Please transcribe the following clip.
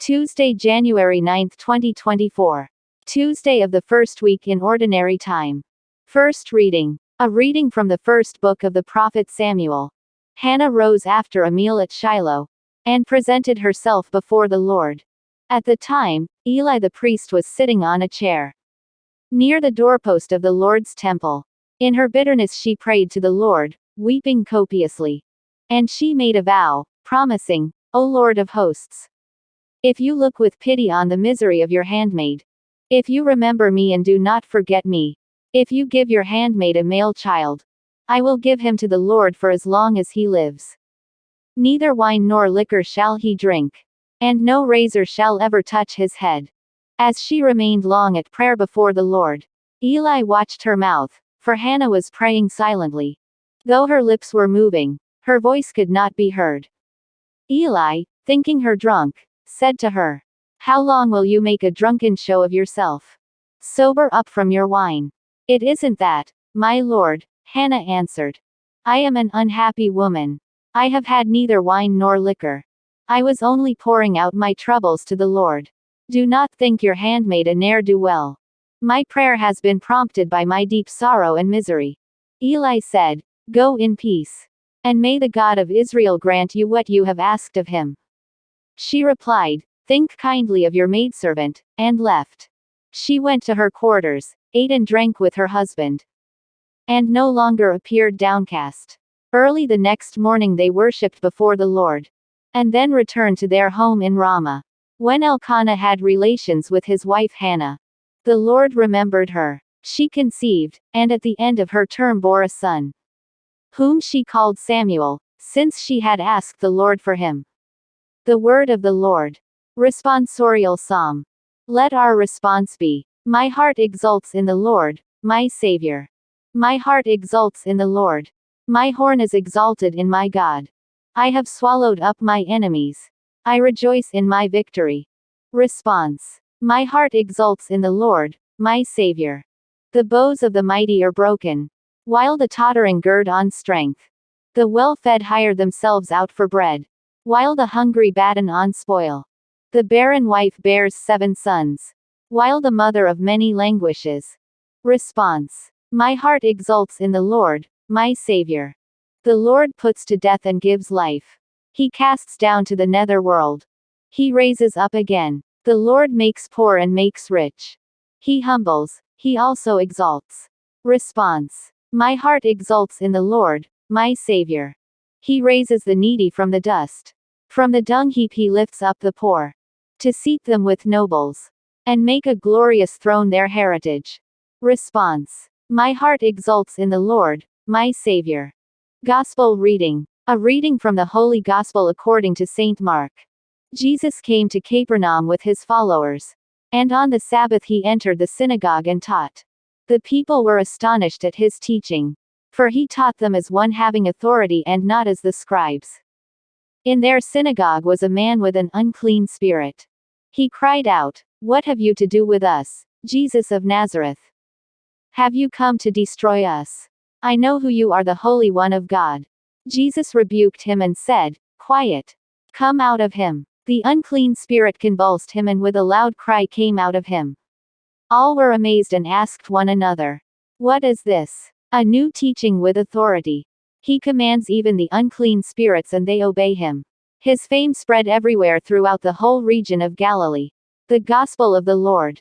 Tuesday, January 9, 2024. Tuesday of the first week in Ordinary Time. First reading. A reading from the first book of the prophet Samuel. Hannah rose after a meal at Shiloh, and presented herself before the Lord. At the time, Eli the priest was sitting on a chair near the doorpost of the Lord's temple. In her bitterness she prayed to the Lord, weeping copiously. And she made a vow, promising, O Lord of hosts, if you look with pity on the misery of your handmaid, if you remember me and do not forget me, if you give your handmaid a male child, I will give him to the Lord for as long as he lives. Neither wine nor liquor shall he drink, and no razor shall ever touch his head. As she remained long at prayer before the Lord, Eli watched her mouth, for Hannah was praying silently. Though her lips were moving, her voice could not be heard. Eli, thinking her drunk, said to her, How long will you make a drunken show of yourself? Sober up from your wine. It isn't that, my lord, Hannah answered. I am an unhappy woman. I have had neither wine nor liquor. I was only pouring out my troubles to the Lord. Do not think your handmaid a ne'er-do-well. My prayer has been prompted by my deep sorrow and misery. Eli said, Go in peace. And may the God of Israel grant you what you have asked of him. She replied, Think kindly of your maidservant, and left. She went to her quarters, ate and drank with her husband, and no longer appeared downcast. Early the next morning they worshipped before the Lord, and then returned to their home in Ramah. When Elkanah had relations with his wife Hannah, the Lord remembered her. She conceived, and at the end of her term bore a son, whom she called Samuel, since she had asked the Lord for him. The word of the Lord. Responsorial Psalm. Let our response be, My heart exults in the Lord, my Savior. My heart exults in the Lord. My horn is exalted in my God. I have swallowed up my enemies. I rejoice in my victory. Response. My heart exults in the Lord, my Savior. The bows of the mighty are broken, while the tottering gird on strength. The well-fed hire themselves out for bread, while the hungry batten on spoil. The barren wife bears 7 sons, while the mother of many languishes. Response. My heart exults in the Lord, my Savior. The Lord puts to death and gives life. He casts down to the nether world. He raises up again. The Lord makes poor and makes rich. He humbles, he also exalts. Response. My heart exults in the Lord, my Savior. He raises the needy from the dust. From the dung heap he lifts up the poor, to seat them with nobles, and make a glorious throne their heritage. Response. My heart exults in the Lord, my Savior. Gospel reading. A reading from the Holy Gospel according to St. Mark. Jesus came to Capernaum with his followers, and on the Sabbath he entered the synagogue and taught. The people were astonished at his teaching, for he taught them as one having authority and not as the scribes. In their synagogue was a man with an unclean spirit. He cried out, What have you to do with us, Jesus of Nazareth? Have you come to destroy us? I know who you are, the Holy One of God. Jesus rebuked him and said, Quiet. Come out of him. The unclean spirit convulsed him and with a loud cry came out of him. All were amazed and asked one another, What is this? A new teaching with authority. He commands even the unclean spirits and they obey him. His fame spread everywhere throughout the whole region of Galilee. The Gospel of the Lord.